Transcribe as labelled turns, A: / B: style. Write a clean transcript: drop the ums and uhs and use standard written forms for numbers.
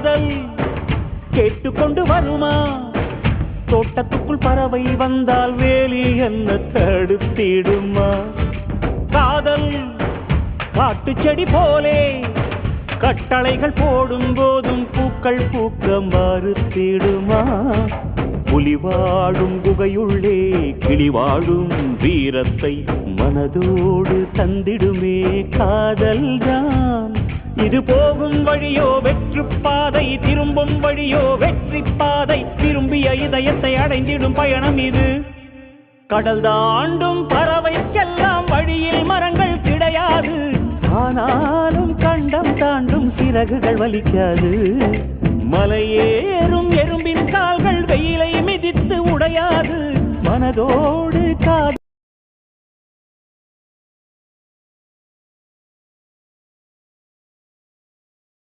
A: காதல் கேட்டுக்கொண்டு வருமா? தோட்டத்துக்குள் பறவை வந்தால் வேலி என்ன தடுத்திடுமா? காதல் காட்டு செடி போலே கட்டளைகள் போடும் போதும் பூக்கள் பூக்க மறுத்திடுமா? புலி வாழும் குகையுள்ளே கிளி வாழும் வீரத்தை மனதோடு தந்திடுமே காதல்தான். இது போகும் வழியோ வெற்று பாதை, திரும்பும் வழியோ வெற்றி பாதை, திரும்பிய இதயத்தை அடைந்திடும் பயணம் இது. கடல் தாண்டும் பறவைக்கெல்லாம் வழியில் மரங்கள் கிடையாது, ஆனாலும் கண்டம் தாண்டும் சிறகுகள் வலிக்காது. மலையேறும் எறும்பின் கால்கள் வெயிலை மிதித்து உடையாது, மனதோடு காதல்